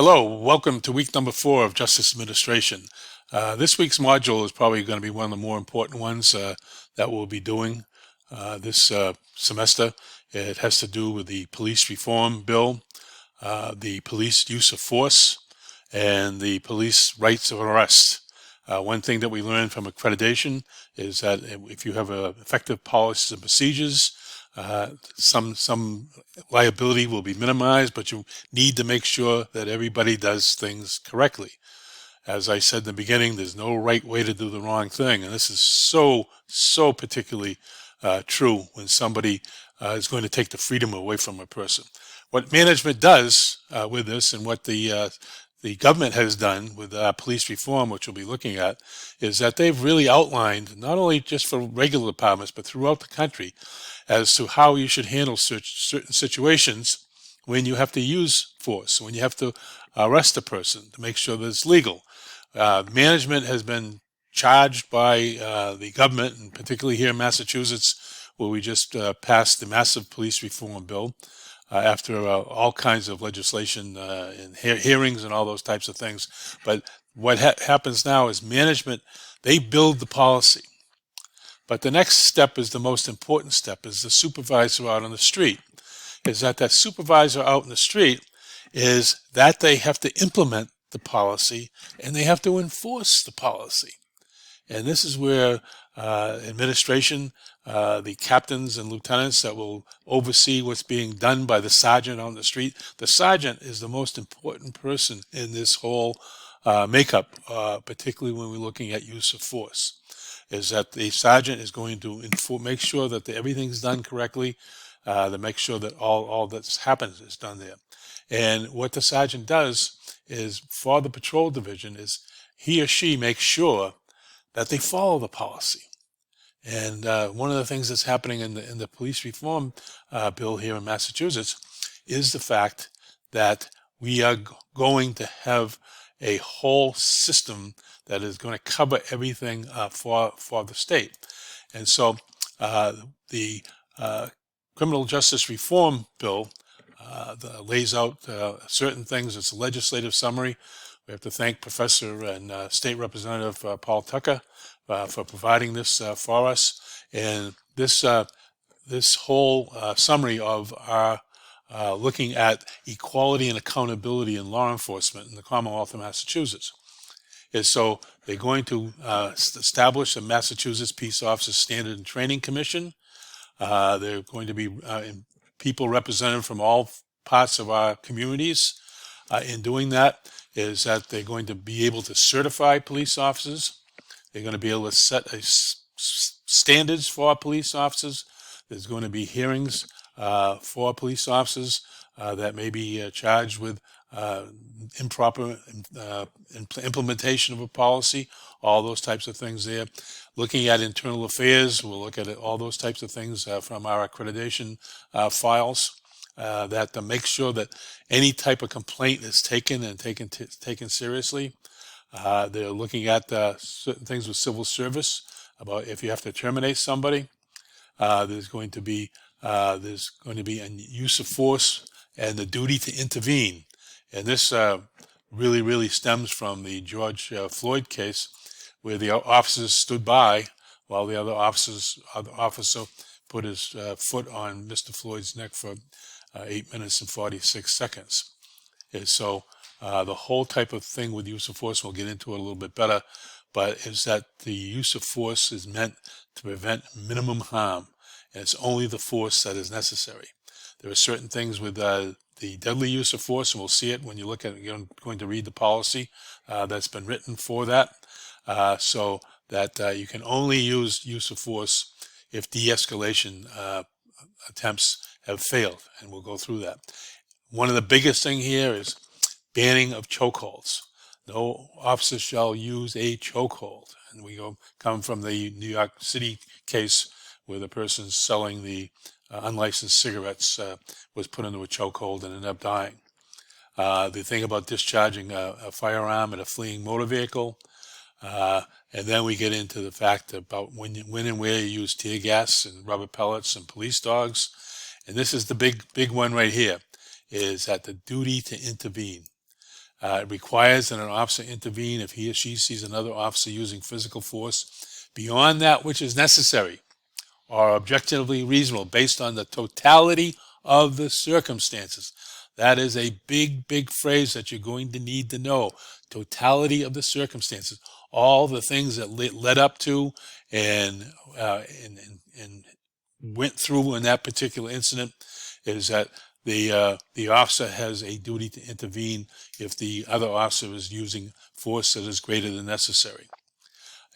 Hello, welcome to week number 4 of Justice Administration. This week's module is probably going to be one of the more important ones that we'll be doing this semester. It has to do with the police reform bill, the police use of force, and the police rights of arrest. One thing that we learned from accreditation is that if you have effective policies and procedures, some liability will be minimized, but you need to make sure that everybody does things correctly. As I said in the beginning, there's no right way to do the wrong thing, and this is so particularly true when somebody is going to take the freedom away from a person. What management does with this, and what the government has done with police reform, which we'll be looking at, is that they've really outlined, not only just for regular departments, but throughout the country, as to how you should handle certain situations when you have to use force, when you have to arrest a person to make sure that it's legal. Management has been charged by the government, and particularly here in Massachusetts, where we just passed the massive police reform bill after all kinds of legislation and hearings and all those types of things. But what happens now is management, they build the policy. But the next step is the most important step, is the supervisor out on the street. Is that supervisor out in the street is that they have to implement the policy and they have to enforce the policy. And this is where administration, the captains and lieutenants that will oversee what's being done by the sergeant on the street. The sergeant is the most important person in this whole makeup, particularly when we're looking at use of force. Is that the sergeant is going to make sure that everything's done correctly, to make sure that all that's happens is done there. And what the sergeant does is, for the patrol division, is he or she makes sure that they follow the policy. And one of the things that's happening in the police reform bill here in Massachusetts is the fact that we are going to have a whole system that is going to cover everything for the state. And so the criminal justice reform bill lays out certain things. It's a legislative summary. We have to thank Professor and State Representative Paul Tucker for providing this for us. And this whole summary of our looking at equality and accountability in law enforcement in the Commonwealth of Massachusetts is, so they're going to establish a Massachusetts Peace Officers Standard and Training Commission. They're going to be people represented from all parts of our communities. In doing that, is that they're going to be able to certify police officers. They're going to be able to set standards for police officers. There's going to be hearings for police officers that may be charged with improper implementation of a policy, all those types of things there. Looking at internal affairs, we'll look at all those types of things from our accreditation files. That to make sure that any type of complaint is taken and taken seriously. They're looking at certain things with civil service, about if you have to terminate somebody. There's going to be a use of force and the duty to intervene. And this really stems from the George Floyd case, where the officers stood by while the other officer put his foot on Mr. Floyd's neck for 8 minutes and 46 seconds. And so the whole type of thing with use of force, we'll get into it a little bit better, but is that the use of force is meant to prevent minimum harm, and it's only the force that is necessary. There are certain things with the deadly use of force, and we'll see it when you look at it. You're going to read the policy that's been written for that, so that you can only use of force if de-escalation attempts have failed, and we'll go through that. One of the biggest thing here is banning of chokeholds. No officer shall use a chokehold, and we come from the New York City case where the person selling the unlicensed cigarettes was put into a chokehold and ended up dying. The thing about discharging a firearm at a fleeing motor vehicle, and then we get into the fact about when and where you use tear gas and rubber pellets and police dogs. And this is the big one right here, is that the duty to intervene. It requires that an officer intervene if he or she sees another officer using physical force beyond that which is necessary or objectively reasonable based on the totality of the circumstances. That is a big phrase that you're going to need to know. Totality of the circumstances. All the things that led up to and, and went through in that particular incident is that the officer has a duty to intervene if the other officer is using force that is greater than necessary.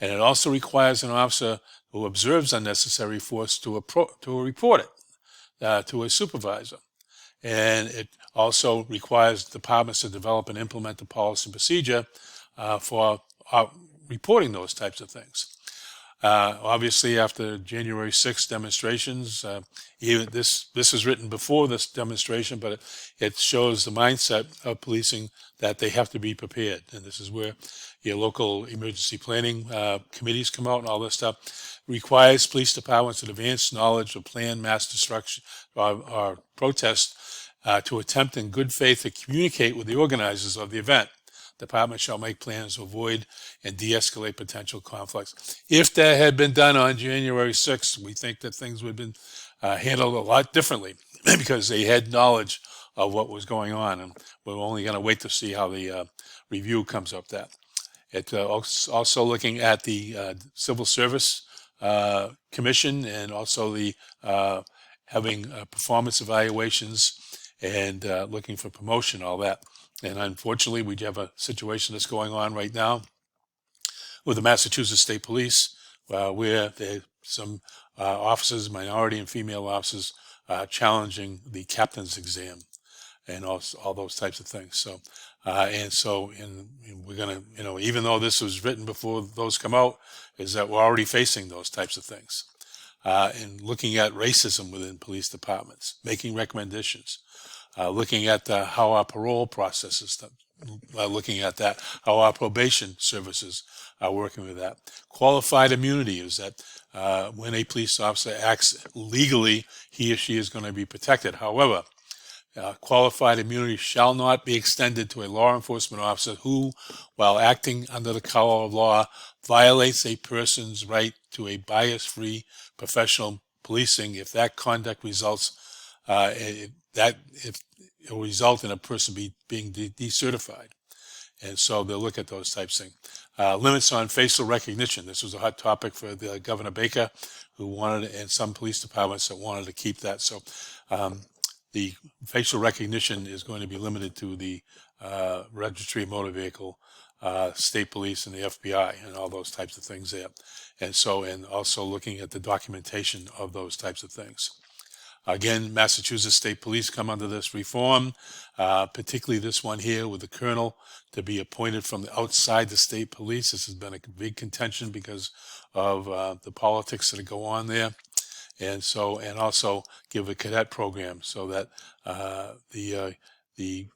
And it also requires an officer who observes unnecessary force to report it to a supervisor. And it also requires departments to develop and implement a policy and procedure for reporting those types of things. Obviously, after January 6th demonstrations, even this was written before this demonstration, but it shows the mindset of policing that they have to be prepared. And this is where your local emergency planning committees come out and all this stuff. Requires police departments with advanced knowledge of planned mass destruction or protest to attempt in good faith to communicate with the organizers of the event. Department shall make plans to avoid and de-escalate potential conflicts. If that had been done on January 6th, we think that things would have been handled a lot differently because they had knowledge of what was going on. And we're only going to wait to see how the review comes up that. It's also looking at the Civil Service Commission and also the having performance evaluations and looking for promotion, all that. And unfortunately, we have a situation that's going on right now with the Massachusetts State Police, where there's some officers, minority and female officers, challenging the captain's exam and all those types of things. So, and we're going to, even though this was written before those come out, is that we're already facing those types of things. And looking at racism within police departments, making recommendations. Looking at how our parole process is looking at that, how our probation services are working with that. Qualified immunity is that when a police officer acts legally, he or she is going to be protected. However, qualified immunity shall not be extended to a law enforcement officer who, while acting under the color of law, violates a person's right to a bias-free professional policing if that conduct results if it will result in a person being decertified. And so they'll look at those types of things. Limits on facial recognition. This was a hot topic for the Governor Baker, who wanted, and some police departments that wanted to keep that. So the facial recognition is going to be limited to the Registry of Motor Vehicle, State Police, and the FBI, and all those types of things there. And so, and also looking at the documentation of those types of things. Again, Massachusetts State Police come under this reform, particularly this one here with the colonel to be appointed from outside the state police. This has been a big contention because of the politics that go on there. And so, and also give a cadet program so that the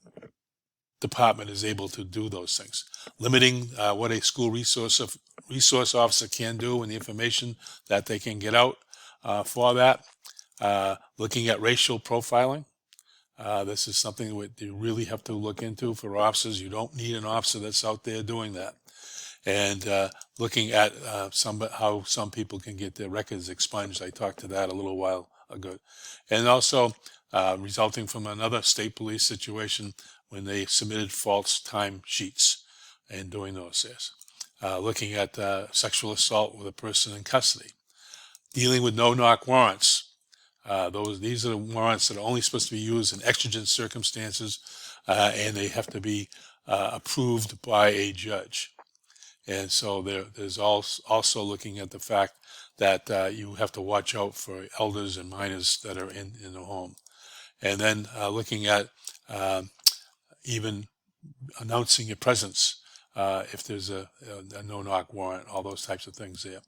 department is able to do those things. Limiting what a school resource officer can do and the information that they can get out for that. Looking at racial profiling. This is something that you really have to look into for officers. You don't need an officer that's out there doing that. And looking at how some people can get their records expunged. I talked to that a little while ago. And also resulting from another state police situation when they submitted false time sheets and doing those things. Looking at sexual assault with a person in custody. Dealing with no-knock warrants. These are the warrants that are only supposed to be used in exigent circumstances, and they have to be approved by a judge. And so there's also looking at the fact that you have to watch out for elders and minors that are in the home. And then looking at even announcing your presence if there's a no-knock warrant, all those types of things there.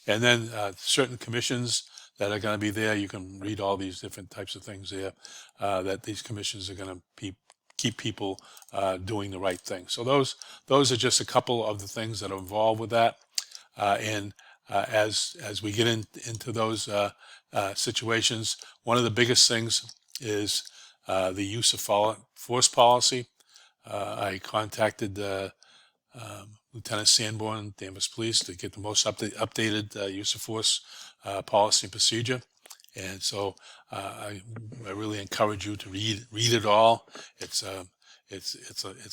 And then certain commissions that are going to be there. You can read all these different types of things there that these commissions are going to keep people doing the right thing. So those are just a couple of the things that are involved with that. And as we get into those situations, one of the biggest things is the use of force policy. I contacted Lieutenant Sanborn, Danvers Police, to get the most updated use of force policy and procedure. And so I really encourage you to read it all. It's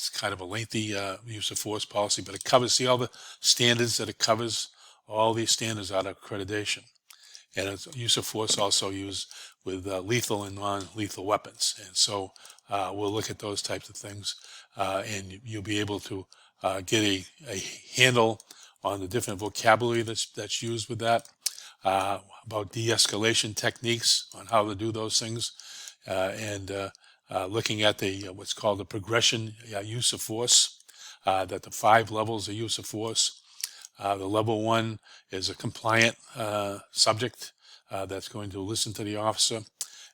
kind of a lengthy use of force policy, but it covers, see all the standards that it covers, all these standards out of accreditation. And it's use of force also used with lethal and non-lethal weapons. And so we'll look at those types of things, and you'll be able to get a handle on the different vocabulary that's used with that, about de-escalation techniques on how to do those things, and looking at the what's called the progression use of force, that the 5 levels of use of force. The level 1 is a compliant subject that's going to listen to the officer.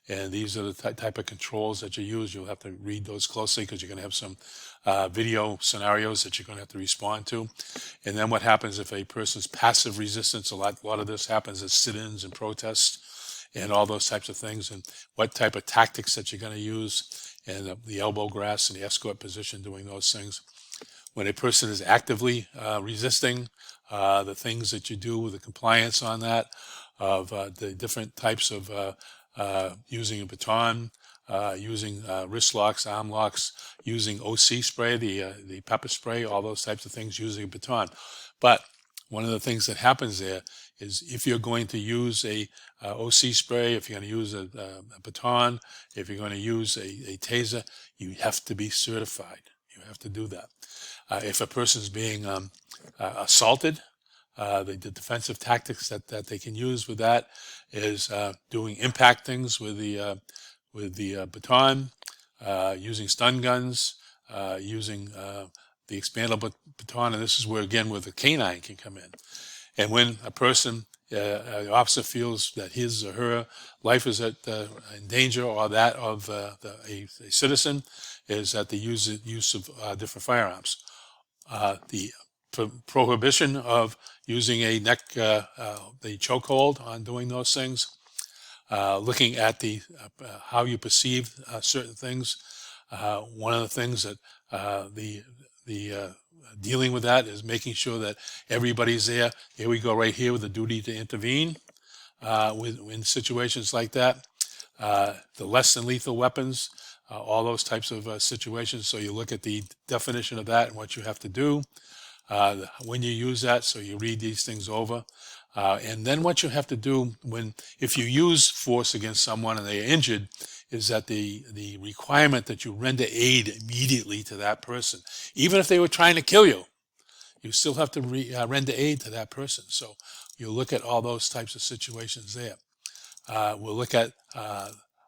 And these are the type of controls that you use. You'll have to read those closely because you're going to have some video scenarios that you're going to have to respond to. And then what happens if a person's passive resistance, a lot of this happens at sit-ins and protests and all those types of things, and what type of tactics that you're going to use, and the elbow grasp and the escort position, doing those things. When a person is actively resisting, the things that you do with the compliance on that, of the different types of using a baton, using wrist locks, arm locks, using OC spray, the pepper spray, all those types of things, using a baton. But one of the things that happens there is if you're going to use a OC spray, if you're going to use a baton, if you're going to use a taser, you have to be certified. You have to do that. If a person's being assaulted, the defensive tactics that they can use with that is doing impact things with the baton, using stun guns, using the expandable baton, and this is where again where the canine can come in. And when a person, an officer, feels that his or her life is in danger, or that of a citizen, is that the use of different firearms. The prohibition of using a neck, the chokehold on doing those things, looking at the how you perceive certain things. One of the things that the dealing with that is making sure that everybody's there. Here we go right here with the duty to intervene in situations like that. The less than lethal weapons, all those types of situations. So you look at the definition of that and what you have to do when you use that. So you read these things over. And then what you have to do if you use force against someone and they are injured, is that the requirement that you render aid immediately to that person. Even if they were trying to kill you, you still have to render aid to that person. So you look at all those types of situations there. We'll look at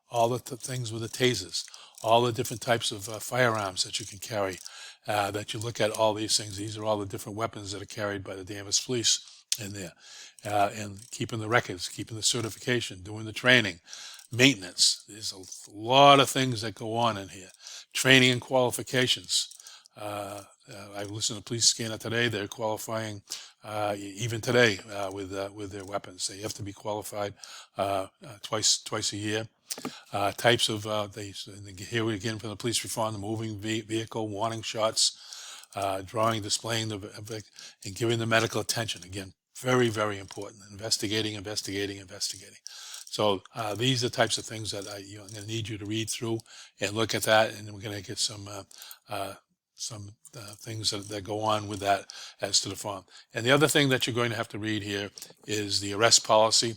all the things with the tasers, all the different types of firearms that you can carry, that you look at all these things. These are all the different weapons that are carried by the Danvers Police in there. And keeping the records, keeping the certification, doing the training, maintenance. There's a lot of things that go on in here. Training and qualifications. I listened to Police Scanner today. They're qualifying even today with their weapons. They have to be qualified twice a year. Types of here we again from the police reform, the moving vehicle, warning shots, drawing, displaying and giving the medical attention. Again, very, very important. Investigating. So these are the types of things that I'm going to need you to read through and look at that, and we're going to get some things that go on with that as to the form. And the other thing that you're going to have to read here is the arrest policy,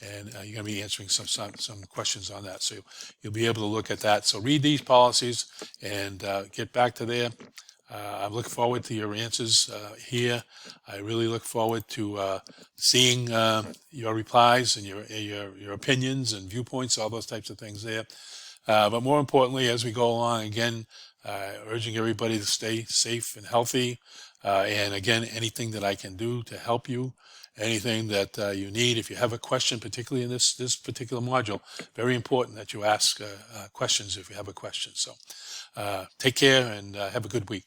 and you're going to be answering some questions on that. So you'll be able to look at that. So read these policies and get back to there. I look forward to your answers here. I really look forward to seeing your replies and your opinions and viewpoints, all those types of things there. But more importantly, as we go along, again, urging everybody to stay safe and healthy. And again, anything that I can do to help you, anything that you need. If you have a question, particularly in this particular module, very important that you ask questions if you have a question. So take care and have a good week.